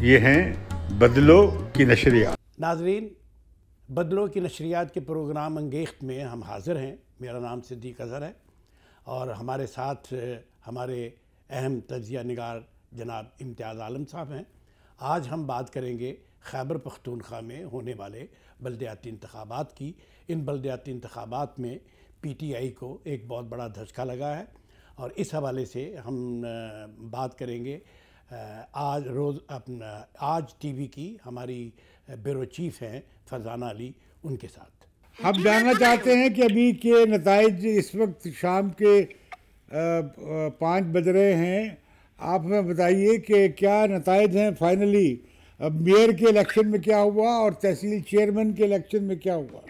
یہ ہیں بدلو کی نشریات۔ ناظرین، بدلو کی نشریات کے پروگرام انگیخت میں ہم حاضر ہیں۔ میرا نام صدیق اظہر ہے اور ہمارے ساتھ ہمارے اہم تجزیہ نگار جناب امتیاز عالم صاحب ہیں۔ آج ہم بات کریں گے خیبر پختونخوا میں ہونے والے بلدیاتی انتخابات کی۔ ان بلدیاتی انتخابات میں پی ٹی آئی کو ایک بہت بڑا دھچکا لگا ہے اور اس حوالے سے ہم بات کریں گے آج ٹی وی کی ہماری بیورو چیف ہیں فرزانہ علی، ان کے ساتھ۔ ہم جاننا چاہتے ہیں کہ ابھی کے نتائج اس وقت شام کے 5 بج رہے ہیں۔ آپ ہمیں بتائیے کہ کیا نتائج ہیں فائنلی، میئر کے الیکشن میں کیا ہوا اور تحصیل چیئرمین کے الیکشن میں کیا ہوا؟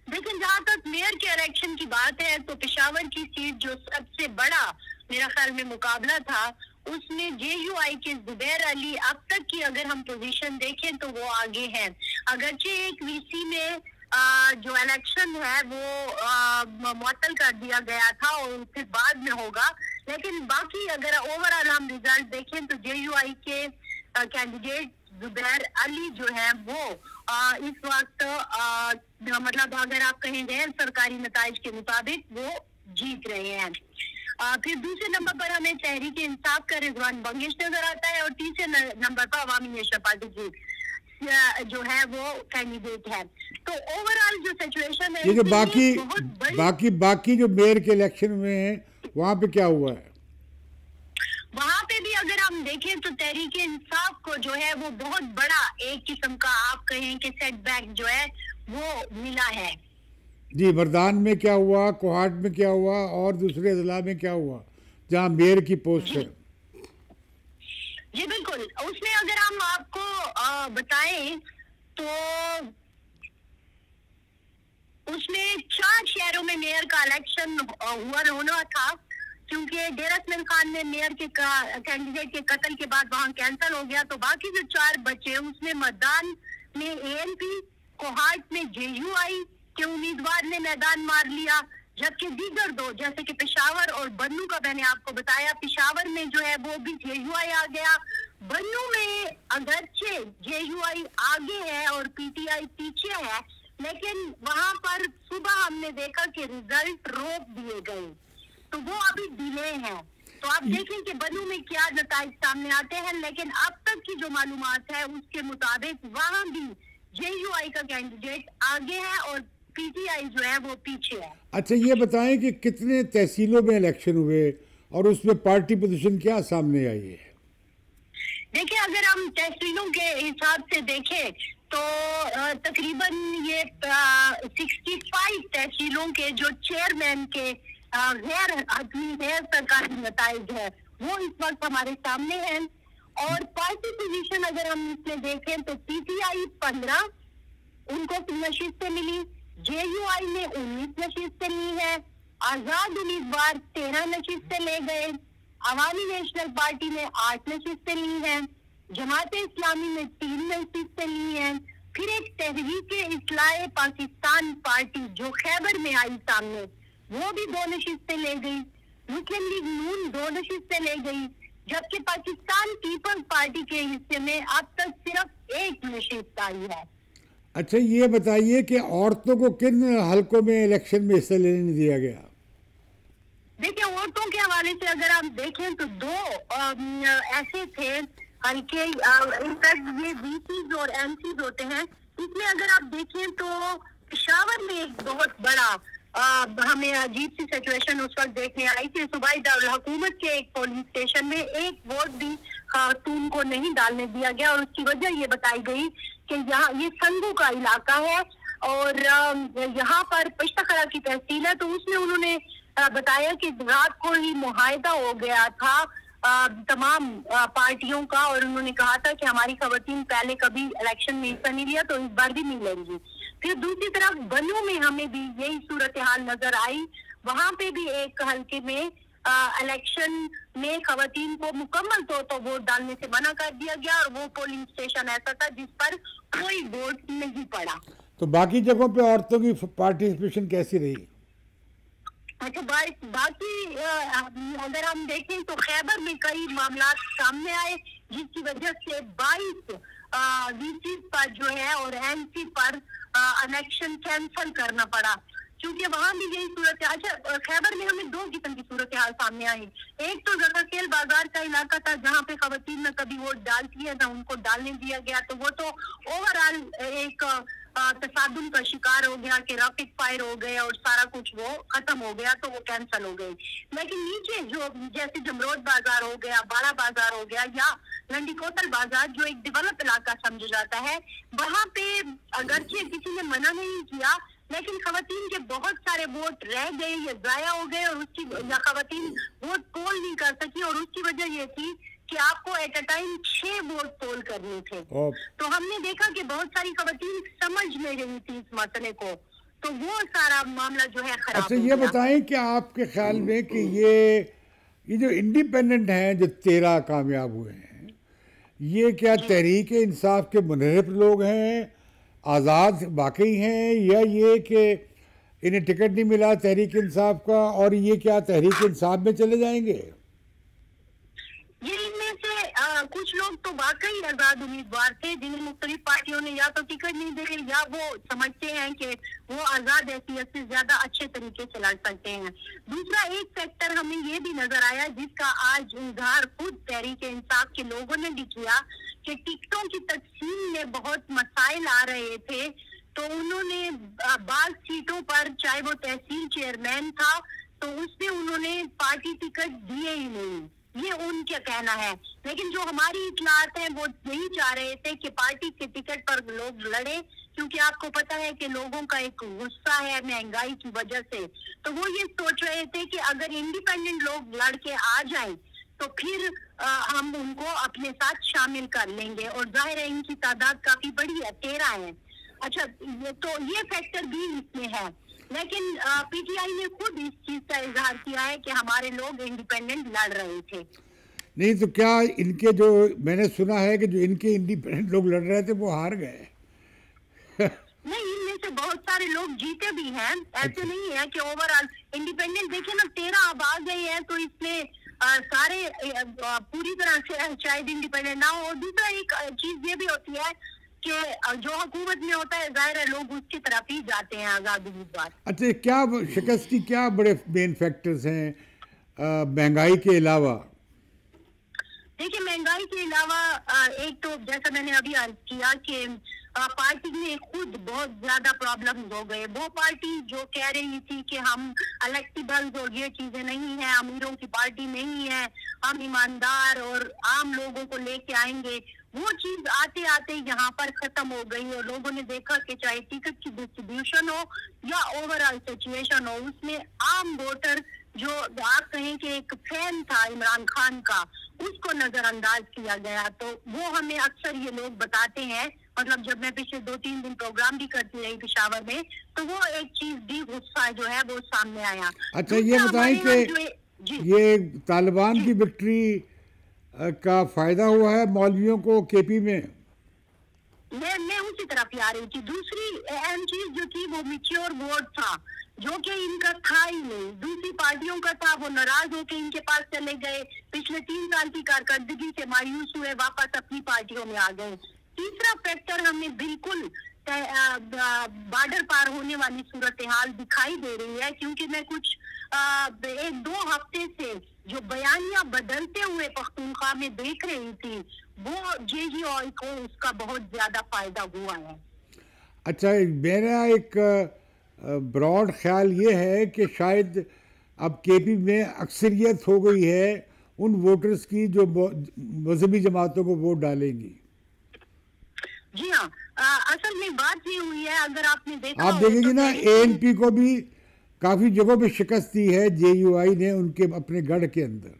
لیکن جہاں تک میئر کے الیکشن کی بات ہے تو پشاور کی سیٹ جو سب سے بڑا میرا خیال میں مقابلہ تھا، اس میں جے یو آئی کے زبیر علی اب تک کی اگر ہم پوزیشن دیکھیں تو وہ آگے ہیں۔ اگرچہ ایک وی سی میں جو الیکشن ہے وہ معطل کر دیا گیا تھا اور پھر بعد میں ہوگا، لیکن باقی اگر اوورآل ہم ریزلٹ دیکھیں تو جے یو آئی کے کینڈیڈیٹ زبیر علی جو ہے وہ اس وقت مطلب اگر آپ کہیں غیر سرکاری نتائج کے مطابق وہ جیت رہے ہیں۔ پھر دوسرے نمبر پر ہمیں تحریک انصاف کا رضوان بنگش نظر آتا ہے اور تیسرے نمبر پر عوامی نیشنل پارٹی کی جو ہے وہ کینڈیڈیٹ ہے۔ تو اوورآل جو سچویشن ہے، یہ جو باقی جو میئر کے الیکشن میں ہیں وہاں پہ کیا ہوا ہے؟ وہاں پہ بھی اگر ہم دیکھیں تو تحریک انصاف کو جو ہے وہ بہت بڑا ایک قسم کا آپ کہیں کہ سیٹ بیک جو ہے وہ ملا ہے۔ جی، مردان میں کیا ہوا، کوہاٹ میں کیا ہوا اور دوسرے اضلاع میں کیا ہوا جہاں میئر کی پوسٹ ہے؟ جی بالکل، اس میں اگر ہم آپ کو بتائیں تو اس میں 4 شہروں میں میئر کا الیکشن ہونا تھا، کیونکہ ڈیرہ اسماعیل خان میں میئر کے کینڈیڈیٹ کے قتل کے بعد وہاں کینسل ہو گیا، تو باقی جو 4 بچے اس میں مردان میں اے این پی، کوہاٹ میں جے یو آئی کے امیدوار نے میدان مار لیا، جبکہ دیگر 2 جیسے کہ پشاور اور بنو کا میں نے آپ کو بتایا، پشاور میں جو ہے وہ بھی جے یو آئی آ گیا، بنو میں اگرچہ جے یو آئی آگے ہے اور پی ٹی آئی پیچھے ہے، لیکن وہاں پر صبح ہم نے دیکھا کہ ریزلٹ روک دیے گئے، تو وہ ابھی ڈیلے ہیں۔ تو آپ دیکھیں کہ بنو میں کیا نتائج سامنے آتے ہیں، لیکن اب تک کی جو معلومات ہے اس کے مطابق وہاں بھی جے یو آئی کا کینڈیڈیٹ آگے ہے اور پی ٹی آئی جو ہے وہ پیچھے ہے۔ اچھا، یہ بتائیں کہ کتنے تحصیلوں میں الیکشن ہوئے اور اس میں پارٹی پوزیشن کیا سامنے آئی ہے؟ دیکھیں، اگر ہم تحصیلوں کے حساب سے دیکھیں تو تقریباً یہ 65 تحصیلوں کے جو چیئرمین کے غیر حتمی غیر سرکاری نتائج ہے وہ اس وقت ہمارے سامنے ہیں، اور پارٹی پوزیشن اگر ہم اس میں دیکھیں تو پی ٹی آئی 15 ان کو نشستیں ملی، جے یو آئی نے 19 نشستیں لی ہے، آزاد امیدوار 13 نشستیں لے گئے، عوامی نیشنل پارٹی نے 8 نشستیں لی ہیں، جماعت اسلامی نے 3 نشستیں لی ہیں، پھر ایک تحریک اصلاح پاکستان پارٹی جو خیبر میں آئی سامنے وہ بھی 2 نشستیں لے گئی، مسلم لیگ نون 2 نشستیں لے گئی، جبکہ پاکستان پیپلز پارٹی کے حصے میں اب تک صرف 1 نشست آئی ہے۔ اچھا، یہ بتائیے کہ عورتوں کو کن حلقوں میں الیکشن میں حصہ لینے نہیں دیا گیا؟ دیکھیں، عورتوں کے حوالے سے اگر آپ دیکھیں تو 2 ایسے تھے حلقے، انفیکٹ یہ وی سیز اور ایم سیز ہوتے ہیں، اس میں اگر آپ دیکھیں تو پشاور میں ایک بہت بڑا ہمیں عجیب سی سچویشن اس وقت دیکھنے آئی تھی۔ صوبائی دارالحکومت کے ایک پولنگ اسٹیشن میں ایک ووٹ بھی خاتون کو نہیں ڈالنے دیا گیا، اور اس کی وجہ یہ بتائی گئی کہ یہاں یہ سنگو کا علاقہ ہے اور یہاں پر پشتخرا کی تحصیل ہے، تو اس میں انہوں نے بتایا کہ رات کو ہی معاہدہ ہو گیا تھا تمام پارٹیوں کا، اور انہوں نے کہا تھا کہ ہماری خواتین پہلے کبھی الیکشن میں حصہ نہیں لیا تو اس بار بھی نہیں لیں گی۔ پھر دوسری طرف بنو میں ہمیں بھی یہی صورتحال نظر آئی، وہاں پہ بھی ایک حلقے میں الیکشن میں خواتین کو مکمل طور پر ووٹ ڈالنے سے منع کر دیا گیا، اور وہ پولنگ اسٹیشن ایسا تھا جس پر کوئی ووٹ نہیں پڑا۔ تو باقی جگہوں پہ عورتوں کی پارٹیسپیشن کیسی رہی؟ اچھا، باقی اگر ہم دیکھیں تو خیبر میں کئی معاملات سامنے آئے، جس کی وجہ سے 22 وی پر جو ہے اور این سی پر الیکشن کینسل کرنا پڑا، کیونکہ وہاں بھی یہی صورتحال. اچھا، خیبر میں ہمیں 2 قسم کی صورتحال سامنے آئی. ایک تو زکرکیل بازار کا علاقہ تھا جہاں پہ خواتین نے کبھی ووٹ ڈالتی ہے نہ ان کو ڈالنے دیا گیا، تو وہ تو اوور آل ایک تصادم کا شکار ہو گیا کہ رافٹ فائر ہو گئے اور سارا کچھ وہ ختم ہو گیا، تو وہ کینسل ہو گئی. لیکن نیچے جو جیسے جمرود بازار ہو گیا، باڑا بازار ہو گیا یا لنڈی کوتل بازار جو ایک ڈیولپ علاقہ سمجھا جاتا ہے، وہاں پہ اگرچہ کسی نے منع نہیں کیا لیکن خواتین کے بہت سارے ووٹ رہ گئے یا ضائع ہو گئے، اور اس کی یا خواتین ووٹ پول نہیں کر سکی، اور اس کی وجہ یہ تھی کہ آپ کو ایٹ اے ٹائم 6 ووٹ پول کرنے تھے. تو ہم نے دیکھا کہ بہت ساری خواتین سمجھ نہیں رہی تھی اس مسئلے کو، تو وہ سارا معاملہ جو ہے خراب. اچھا یہ بتائیں کہ آپ کے خیال میں کہ یہ جو انڈیپینڈنٹ ہیں جو 13 کامیاب ہوئے ہیں، یہ کیا تحریک انصاف کے منحرف لوگ ہیں، آزاد واقعی ہیں، یا یہ کہ انہیں ٹکٹ نہیں ملا تحریک انصاف کا اور یہ کیا تحریک انصاف میں چلے جائیں گے؟ یہ ان میں سے کچھ لوگ تو واقعی آزاد امیدوار تھے جنہیں مختلف پارٹیوں نے یا تو ٹکٹ نہیں دے یا وہ سمجھتے ہیں کہ وہ آزاد حیثیت سے زیادہ اچھے طریقے سے لڑ سکتے ہیں. دوسرا ایک فیکٹر ہمیں یہ بھی نظر آیا جس کا آج اظہار خود تحریک انصاف کے لوگوں نے بھی کیا کہ ٹکٹوں کی تقسیم میں بہت مسائل آ رہے تھے، تو انہوں نے بعض سیٹوں پر چاہے وہ تحصیل چیئرمین تھا تو اس میں انہوں نے پارٹی ٹکٹ دیے ہی نہیں. یہ ان کا کہنا ہے، لیکن جو ہماری اطلاعات ہیں وہ یہی چاہ رہے تھے کہ پارٹی کے ٹکٹ پر لوگ لڑے، کیونکہ آپ کو پتا ہے کہ لوگوں کا ایک غصہ ہے مہنگائی کی وجہ سے، تو وہ یہ سوچ رہے تھے کہ اگر انڈیپینڈنٹ لوگ لڑ کے آ جائیں تو پھر ہم ان کو اپنے ساتھ شامل کر لیں گے، اور ظاہر ہے ان کی تعداد کافی بڑی ہے، 13 ہے. اچھا تو یہ فیکٹر بھی اس میں ہے، لیکن پی ٹی آئی نے خود اس چیز کا اظہار کیا ہے کہ ہمارے لوگ انڈیپینڈنٹ لڑ رہے تھے. نہیں تو کیا ان کے جو میں نے سنا ہے کہ جو ان کے انڈیپینڈنٹ لوگ لڑ رہے تھے وہ ہار گئے؟ نہیں، ان میں سے بہت سارے لوگ جیتے بھی ہیں، ایسے نہیں ہے کہ اوور آل انڈیپینڈنٹ. دیکھیں نا 13 اب آ گئے ہیں تو اس میں سارے پوری طرح سے شاید انڈیپینڈنٹ نہ ہو. دوسرا ایک چیز یہ بھی ہوتی ہے کہ جو حکومت میں ہوتا ہے ظاہر ہے لوگ اس کی طرف ہی جاتے ہیں آزاد امیدوار. اچھا کیا شکست کی کیا بڑے مین فیکٹرز ہیں مہنگائی کے علاوہ؟ دیکھیں مہنگائی کے علاوہ ایک تو جیسا میں نے ابھی عرض کیا کہ پارٹی میں خود بہت زیادہ پرابلمز ہو گئے. وہ پارٹی جو کہہ رہی تھی کہ ہم الیکٹیبلز اور یہ چیزیں نہیں ہیں، امیروں کی پارٹی نہیں ہے، ہم ایماندار اور عام لوگوں کو لے کے آئیں گے، وہ چیز آتے آتے یہاں پر ختم ہو گئی. اور لوگوں نے دیکھا کہ چاہے ٹکٹ کی ڈسٹریبیوشن ہو یا اوور آل سچویشن ہو، اس میں عام ووٹر جو آپ کہیں کہ ایک فین تھا عمران خان کا، اس کو نظر انداز کیا گیا. تو وہ ہمیں اکثر یہ لوگ بتاتے ہیں، مطلب جب میں پچھلے 2-3 دن پروگرام بھی کرتی رہی پشاور میں، تو وہ ایک چیز بھی غصہ جو ہے وہ سامنے آیا. اچھا یہ بتائیں کہ یہ طالبان کی وکٹری کا فائدہ ہوا ہے مولویوں کو کے پی میں؟ میں اسی طرف ہی آ رہی تھی. دوسری اہم چیز جو تھی وہ میچیور ووٹ تھا جو کہ ان کا تھا ہی نہیں، دوسری پارٹیوں کا تھا. وہ ناراض ہو کے ان کے پاس چلے گئے، پچھلے 3 سال کی کارکردگی سے مایوس ہوئے، واپس اپنی پارٹیوں میں آ گئے. تیسرا فیکٹر ہمیں بالکل بارڈر پار ہونے والی صورتحال دکھائی دے رہی ہے، کیونکہ میں کچھ 1-2 ہفتے سے جو بیانیہ بدلتے ہوئے پختونخوا میں دیکھ رہی تھی وہ جے جی آئی کو اس کا بہت زیادہ فائدہ ہوا ہے. اچھا میرا ایک براڈ خیال یہ ہے کہ شاید اب کے پی میں اکثریت ہو گئی ہے ان ووٹرز کی جو مذہبی جماعتوں کو ووٹ ڈالیں گی. جی ہاں، اصل میں بات یہ ہوئی ہے، اگر آپ نے دیکھا آپ دیکھیں گے نا اے این پی کو بھی کافی جگہوں پہ شکست دی ہے جے یو آئی نے ان کے اپنے گڑھ کے اندر،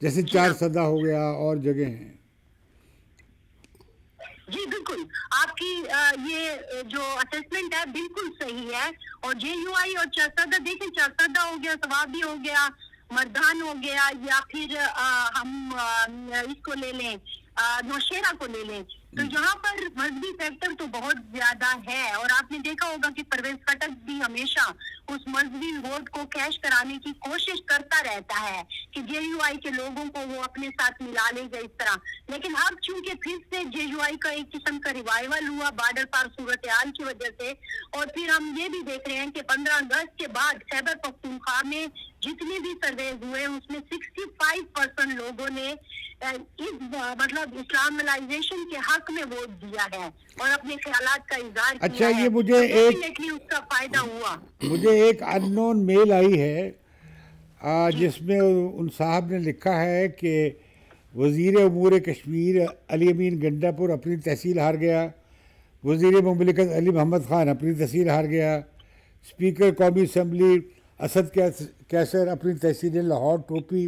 جیسے 4 صدا ہو گیا اور جگہ ہیں. جی بالکل، آپ کی یہ جو اسسمنٹ ہے بالکل صحیح ہے. اور جے یو آئی اور چرسدہ، دیکھیں چرسدہ ہو گیا، ثوابی ہو گیا، مردان ہو گیا، یا پھر ہم اس کو لے لیں نوشیرہ کو لے لیں تو یہاں پر مذہبی فیکٹر تو بہت زیادہ ہے. اور آپ نے دیکھا ہوگا کہ پرویز خٹک بھی ہمیشہ اس مذہبی ووٹ کو کیش کرانے کی کوشش کرتا رہتا ہے کہ جے یو آئی کے لوگوں کو وہ اپنے ساتھ ملا لے گا اس طرح. لیکن اب چونکہ پھر سے جے یو آئی کا ایک قسم کا ریوائول ہوا بارڈر پار صورتحال کی وجہ سے, اور پھر ہم یہ بھی دیکھ رہے ہیں کہ 15 اگست کے بعد خیبر پختونخوا میں جتنے بھی سرویز ہوئے اس میں 65% لوگوں نے اس مطلب اسلامائزیشن کے حق میں ووٹ دیا ہے اور اپنے خیالات کا اظہار کیا. اچھا, یہ مجھے اس کا فائدہ ہوا. مجھے ایک ان نون میل آئی ہے جس میں ان صاحب نے لکھا ہے کہ وزیر امور کشمیر علی امین گنڈا پور اپنی تحصیل ہار گیا, وزیر مملکت علی محمد خان اپنی تحصیل ہار گیا, اسپیکر قومی اسمبلی اسد کیسر اپنی تحصیل لاہور ٹوپی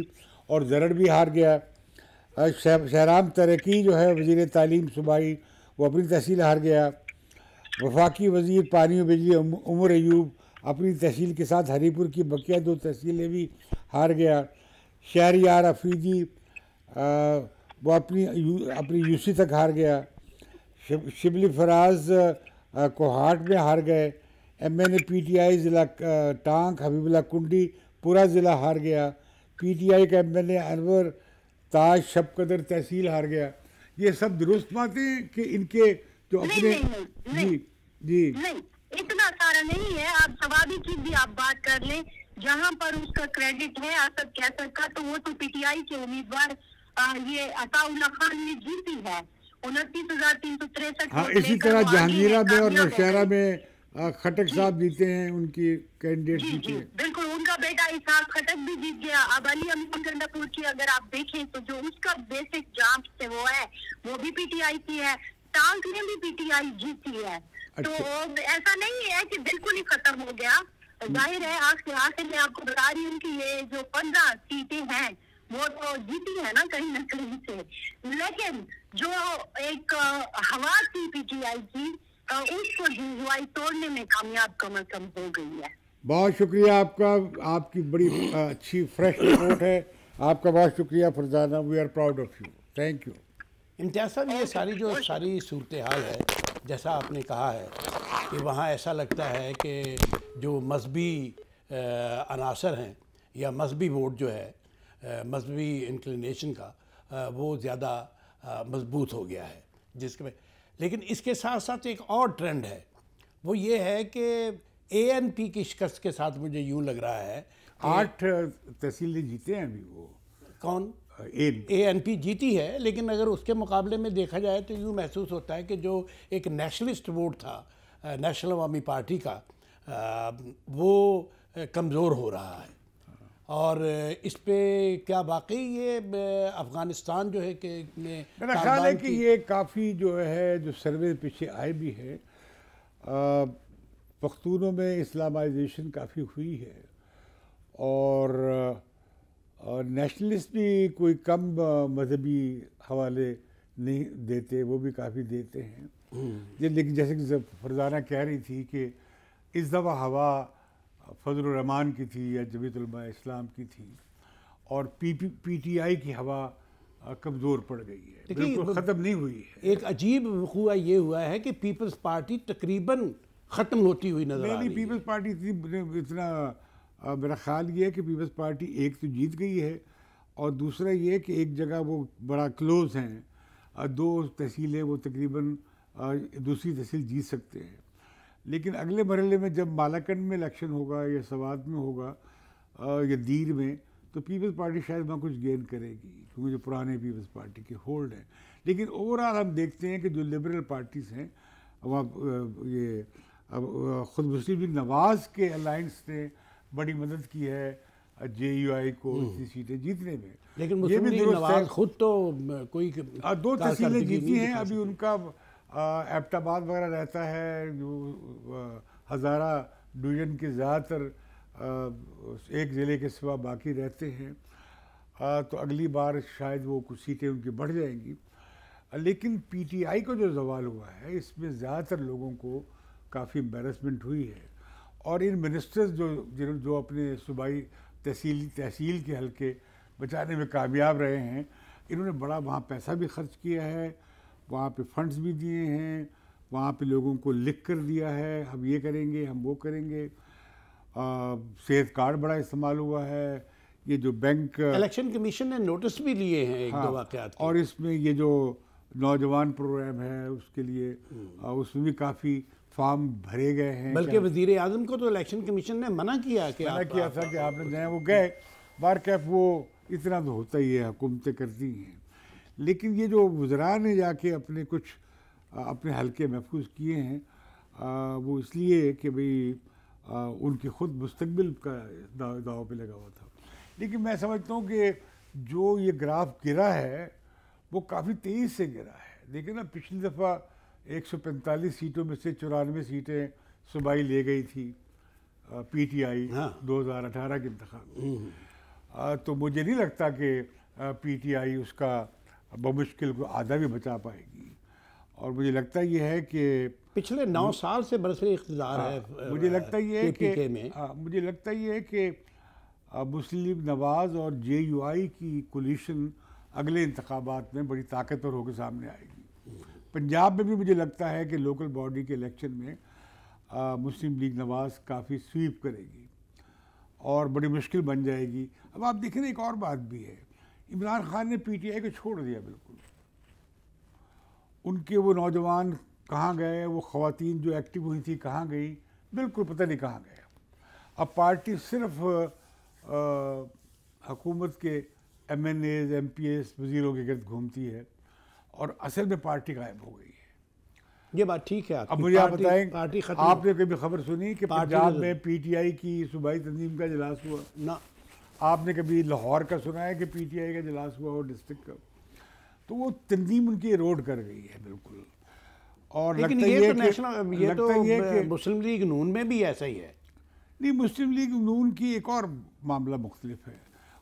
اور زرڑ بھی ہار گیا, شہرام ترقی جو ہے وزیر تعلیم صوبائی وہ اپنی تحصیل ہار گیا, وفاقی وزیر پانی و بجلی عمر ایوب اپنی تحصیل کے ساتھ ہری پور کی بقیہ 2 تحصیلیں بھی ہار گیا, شہریار افریدی وہ اپنی یو سی تک ہار گیا, شبلی فراز کوہاٹ میں ہار گئے, M N A P T I ضلع ٹانک حبیب اللہ کنڈی پورا ضلع ہار گیا, پی ٹی آئی کا ایم این اے انور تاج شب قدر تحصیل ہار گیا. یہ سب درست باتیں ہیں کہ ان کے جو اپنے جی نہیں اتنا سارا نہیں ہے. آپ ثوابی کی بھی آپ بات کر لیں جہاں پر اس کا کریڈٹ ہے اسد کیسر کا تو وہ تو پی ٹی آئی کے امیدوار یہ عطا اللہ خان نے جیتی ہے 29,363. اسی طرح جہانگیرہ میں اور نوشہرہ میں خٹک صاحب جیتے ہیں, ان کی کینڈیڈیٹ جیتے ہیں. بالکل, ان کا بیٹا اسحاق خٹک بھی جیت گیا. اب علی امین گنڈا پور کی اگر آپ دیکھیں تو جو اس کا بیسک جانچ سے وہ ہے وہ بھی پی ٹی آئی کی ہے, ٹانک میں بھی پی ٹی آئی جیتی ہے. تو ایسا نہیں ہے کہ بالکل ہی ختم ہو گیا. ظاہر ہے آخر میں آپ کو بتا رہی ہوں کہ یہ جو 15 سیٹیں ہیں وہ تو جیتی ہے نا کہیں نہ کہیں سے, لیکن جو ایک ہوا تھی پی ٹی آئی کی اس کو جے یو آئی توڑنے میں کامیاب کم از کم ہو گئی ہے. بہت شکریہ آپ کا, آپ کی بڑی اچھی فریش رپورٹ ہے. آپ کا بہت شکریہ Farzana, we are proud of you. Thank you. Imtiaz sahab, یہ ساری صورتحال ہے جیسا آپ نے کہا ہے کہ وہاں ایسا لگتا ہے کہ جو مذہبی عناصر ہیں یا مذہبی ووٹ جو ہے مذہبی انکلینیشن کا وہ زیادہ مضبوط ہو گیا ہے جس کے. لیکن اس کے ساتھ ساتھ ایک اور ٹرینڈ ہے, وہ یہ ہے کہ اے این پی کی شکست کے ساتھ مجھے یوں لگ رہا ہے 8 تحصیلیں جیتے ہیں ابھی. وہ کون اے این پی جیتی ہے, لیکن اگر اس کے مقابلے میں دیکھا جائے تو یوں محسوس ہوتا ہے کہ جو ایک نیشنلسٹ ووٹ تھا نیشنل عوامی پارٹی کا وہ کمزور ہو رہا ہے. اور اس پہ کیا واقعی یہ افغانستان جو ہے کہ میرا خیال ہے کہ یہ کافی جو ہے جو سروے پیچھے آئے بھی ہے, پختونوں میں اسلامائزیشن کافی ہوئی ہے اور نیشنلسٹ بھی کوئی کم مذہبی حوالے نہیں دیتے, وہ بھی کافی دیتے ہیں. لیکن جیسے کہ فرزانہ کہہ رہی تھی کہ اس دفعہ ہوا فضل الرحمان کی تھی یا جمعیت علماء اسلام کی تھی اور پی ٹی آئی کی ہوا کمزور پڑ گئی ہے, بالکل ختم نہیں ہوئی ہے. ایک عجیب وقوع یہ ہوا ہے کہ پیپلز پارٹی تقریباً ختم ہوتی ہوئی نظر آ رہی ہے. پیپلز پارٹی اتنا میرا خیال یہ ہے کہ پیپلز پارٹی ایک تو جیت گئی ہے اور دوسرا یہ کہ ایک جگہ وہ بڑا کلوز ہیں, 2 تحصیلیں وہ تقریباً دوسری تحصیل جیت سکتے ہیں. لیکن اگلے مرحلے میں جب مالاکنڈ میں الیکشن ہوگا یا سوات میں ہوگا یا دیر میں تو پیپلز پارٹی شاید وہاں کچھ گین کرے گی کیونکہ جو پرانے پیپلز پارٹی کے ہولڈ ہیں. لیکن اوورآل ہم دیکھتے ہیں کہ جو لبرل پارٹیز ہیں وہاں یہ خود مسلم لیگ نواز کے الائنس نے بڑی مدد کی ہے جے یو آئی کو اتنی سیٹیں جیتنے میں. لیکن مسلم لیگ نواز خود تو کوئی 2 تحصیلیں جیتی ہیں. ابھی ان کا ایبٹ آباد وغیرہ رہتا ہے جو ہزارہ ڈویژن کے زیادہ تر ایک ضلع کے سوا باقی رہتے ہیں, تو اگلی بار شاید وہ کچھ سیٹیں ان کی بڑھ جائیں گی. لیکن پی ٹی آئی کو جو زوال ہوا ہے اس میں زیادہ تر لوگوں کو کافی امبیرسمنٹ ہوئی ہے اور ان منسٹرز جو اپنے صوبائی تحصیل کے حلقے بچانے میں کامیاب رہے ہیں انہوں نے بڑا وہاں پیسہ بھی خرچ کیا ہے، وہاں پہ فنڈز بھی دیے ہیں، وہاں پہ لوگوں کو لکھ کر دیا ہے ہم یہ کریں گے، ہم وہ کریں گے. صحت کارڈ بڑا استعمال ہوا ہے. یہ جو بینک الیکشن کمیشن نے نوٹس بھی لیے ہیں ایک دو واقعات کے. اور اس میں یہ جو نوجوان پروگرام ہے اس کے لیے اس میں بھی کافی فارم بھرے گئے ہیں. بلکہ وزیر اعظم کو تو الیکشن کمیشن نے منع کیا کہ منع کیا تھا کہ آپ نے جائیں، وہ گئے بار کیف. وہ اتنا تو ہوتا ہی ہے، حکومتیں کرتی ہیں. لیکن یہ جو وزراء نے جا کے اپنے کچھ اپنے حلقے محفوظ کیے ہیں وہ اس لیے کہ بھئی ان کے خود مستقبل کا داؤ پہ لگا ہوا تھا. لیکن میں سمجھتا ہوں کہ جو یہ گراف گرا ہے وہ کافی تیز سے گرا ہے. دیکھیں نا، پچھلی دفعہ 145 سیٹوں میں سے 94 سیٹیں صوبائی لے گئی تھی پی ٹی آئی 2018 کے انتخاب. تو مجھے نہیں لگتا کہ پی ٹی آئی اس کا بمشکل کو آدھا بھی بچا پائے گی. اور مجھے لگتا یہ ہے کہ پچھلے 9 سال سے برسر اقتدار ہے. مجھے لگتا یہ ہے کہ مسلم لیگ نواز اور جے یو آئی کی کولیشن اگلے انتخابات میں بڑی طاقتور ہو کے سامنے آئے گی. پنجاب میں بھی مجھے لگتا ہے کہ لوکل باڈی کے الیکشن میں مسلم لیگ نواز کافی سویپ کرے گی اور بڑی مشکل بن جائے گی. اب آپ دیکھیں نا، ایک اور بات بھی ہے، عمران خان نے پی ٹی آئی کو چھوڑ دیا بالکل. ان کے وہ نوجوان کہاں گئے، وہ خواتین جو ایکٹیو ہوئی تھی کہاں گئی، بالکل پتہ نہیں کہاں گئے. اب پارٹی صرف حکومت کے MNAs, MPs, وزیروں کے گرد گھومتی ہے اور اصل میں پارٹی غائب ہو گئی ہے. یہ بات ٹھیک ہے. اب مجھے آپ بتائیں، آپ نے کبھی خبر سنی کہ پنجاب میں پی ٹی آئی کی صوبائی تنظیم کا اجلاس ہوا؟ نہ. آپ نے کبھی لاہور کا سنا ہے کہ پی ٹی آئی کا اجلاس ہوا ہو ڈسٹرکٹ کا؟ تو وہ تنظیم ان کی ایروڈ کر گئی ہے بالکل. اور لیکن یہ تو مسلم لیگ نون میں بھی ایسا ہی ہے. نہیں، مسلم لیگ نون کی ایک اور معاملہ مختلف ہے.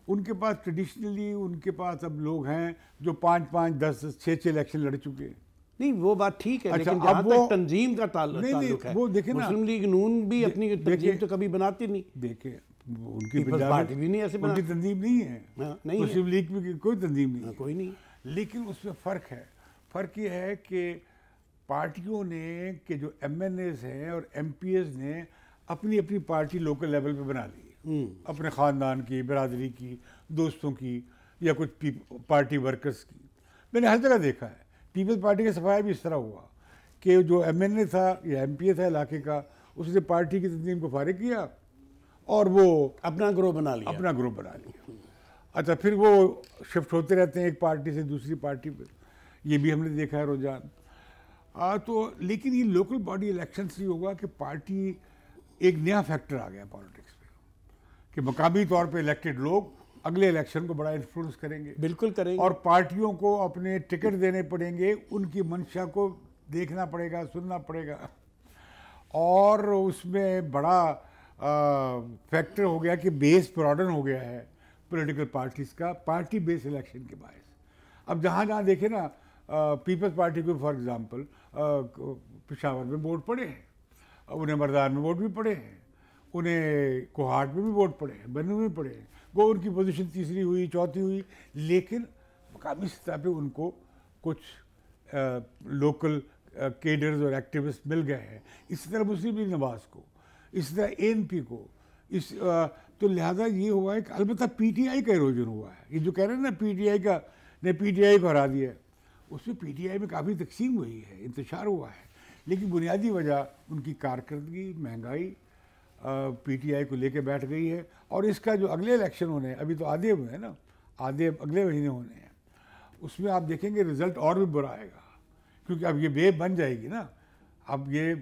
ان کے پاس ٹریڈیشنلی ان کے پاس اب لوگ ہیں جو 5-5، 10-10، 6-6 الیکشن لڑ چکے ہیں. نہیں وہ بات ٹھیک ہے، لیکن جہاں تک تنظیم کا تعلق ہے، وہ دیکھیں نا، مسلم لیگ نون بھی اپنی تنظیم تو کبھی بناتی نہیں. دیکھیں ان کی پارٹی بھی نہیں ایسے ان کی تنظیم نہیں ہے، مسلم لیگ میں کوئی تنظیم نہیں ہے، کوئی نہیں. لیکن اس میں فرق ہے. فرق یہ ہے کہ پارٹیوں نے کہ جو ایم این ایز ہیں اور ایم پی ایز نے اپنی اپنی پارٹی لوکل لیول پہ بنا لی، اپنے خاندان کی، برادری کی، دوستوں کی، یا کچھ پارٹی ورکرز کی. میں نے ہر جگہ دیکھا ہے. پیپلز پارٹی کا صفحہ بھی اس طرح ہوا کہ جو ایم این اے تھا یا ایم پی اے تھا علاقے کا، اس نے پارٹی کی تنظیم کو فارغ کیا اور وہ اپنا گروہ بنا لیا. اچھا، پھر وہ شفٹ ہوتے رہتے ہیں ایک پارٹی سے دوسری پارٹی پہ. یہ بھی ہم نے دیکھا ہے رجحان. تو لیکن یہ لوکل باڈی الیکشن سے ہوگا کہ پارٹی ایک نیا فیکٹر آ گیا پالیٹکس میں کہ مقامی طور پہ الیکٹڈ لوگ اگلے الیکشن کو بڑا انفلوئنس کریں گے. بالکل کریں گے. اور پارٹیوں کو اپنے ٹکٹ دینے پڑیں گے، ان کی منشا کو دیکھنا پڑے گا، سننا پڑے گا. اور اس میں بڑا فیکٹر ہو گیا کہ بیس براڈن ہو گیا ہے پولیٹیکل پارٹیز کا پارٹی بیس الیکشن کے باعث. اب جہاں جہاں دیکھیں نا، پیپلز پارٹی کو فار ایگزامپل پشاور میں ووٹ پڑے ہیں، انہیں مردان میں ووٹ بھی پڑے ہیں، انہیں کوہاٹ میں بھی ووٹ پڑے ہیں، بنو میں پڑے ہیں. وہ ان کی پوزیشن تیسری ہوئی، چوتھی ہوئی، لیکن مقامی سطح پہ ان کو کچھ لوکل کیڈرز اور ایکٹیوسٹ مل گئے ہیں. اسی طرح مسلم لیگ نواز کو، اسی طرح اے این پی کو. تو لہٰذا یہ ہوا ہے کہ البتہ پی ٹی آئی کا ایروجن ہوا ہے. یہ جو کہہ رہے ہیں نا پی ٹی آئی کا نے پی ٹی آئی کو ہرا دیا ہے، اس میں پی ٹی آئی میں کافی تقسیم ہوئی ہے، انتشار ہوا ہے. لیکن بنیادی وجہ ان کی کارکردگی، مہنگائی پی ٹی آئی کو لے کے بیٹھ گئی ہے. اور اس کا جو اگلے الیکشن ہونے ہیں، ابھی تو آدھے ہوئے ہیں نا، آدھے اگلے مہینے ہونے ہیں، اس میں آپ دیکھیں گے رزلٹ اور بھی برا آئے گا. کیونکہ اب یہ ویو بن جائے گی نا، اب یہ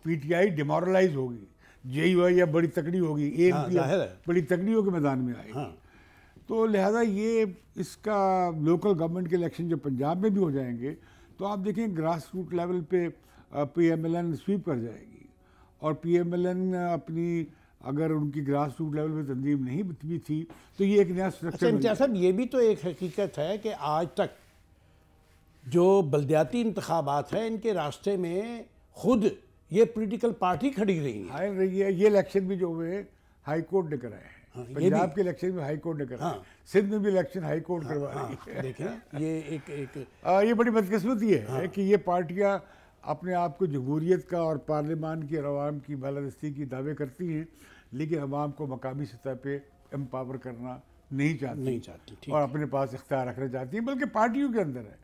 پی ٹی آئی ڈیمورلائز ہوگی، جے یو آئی اب بڑی تکڑی ہوگی، اے این پی بڑی تکڑی ہو کے میدان میں آئے گی. تو لہٰذا یہ اس کا لوکل گورنمنٹ کے الیکشن جو پنجاب میں بھی ہو جائیں گے تو آپ دیکھیں گراس روٹ لیول پہ P M L N sweep کر جائے گی. اور پی ایم ایل این اپنی اگر ان کی گراس روٹ لیول پہ تنظیم نہیں بھی تھی تو یہ ایک نیا اسٹرکچر. امتیاز صاحب، یہ بھی تو ایک حقیقت ہے کہ آج تک جو بلدیاتی انتخابات ہیں ان کے راستے میں خود یہ پولیٹیکل پارٹی کھڑی رہی ہے. یہ الیکشن بھی جو ہوئے ہائی کورٹ نے کرائے ہیں. پنجاب کے الیکشن میں ہائی کورٹ نے کرا، سندھ میں بھی الیکشن ہائی کورٹ کروا رہی ہے۔ دیکھیں یہ ایک یہ بڑی بدقسمتی ہے کہ یہ پارٹیاں اپنے آپ کو جمہوریت کا اور پارلیمان کی اور عوام کی بالادستی کی دعوے کرتی ہیں، لیکن عوام کو مقامی سطح پہ امپاور کرنا نہیں چاہتی اور اپنے پاس اختیار رکھنا چاہتی ہیں، بلکہ پارٹیوں کے اندر ہے۔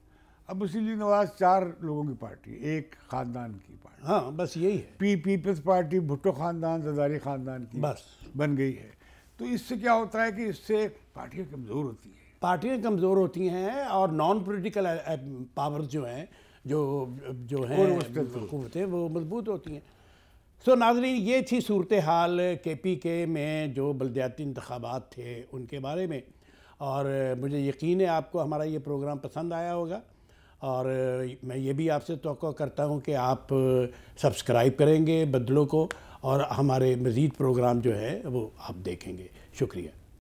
اب مسلم لیگ نواز 4 لوگوں کی پارٹی ہے، ایک خاندان کی پارٹی، ہاں بس یہی ہے، پیپلز پارٹی بھٹو خاندان زرداری خاندان کی بس بن گئی ہے۔ تو اس سے کیا ہوتا ہے کہ اس سے پارٹیاں کمزور ہوتی ہیں، پارٹیاں کمزور ہوتی ہیں اور نان پولیٹیکل پاور جو ہیں جو ہیں قوتیں وہ مضبوط ہوتی ہیں۔ سو ناظرین، یہ تھی صورتحال کے پی کے میں جو بلدیاتی انتخابات تھے ان کے بارے میں، اور مجھے یقین ہے آپ کو ہمارا یہ پروگرام پسند آیا ہوگا، اور میں یہ بھی آپ سے توقع کرتا ہوں کہ آپ سبسکرائب کریں گے بدلو کو، اور ہمارے مزید پروگرام جو ہے وہ آپ دیکھیں گے۔ شکریہ۔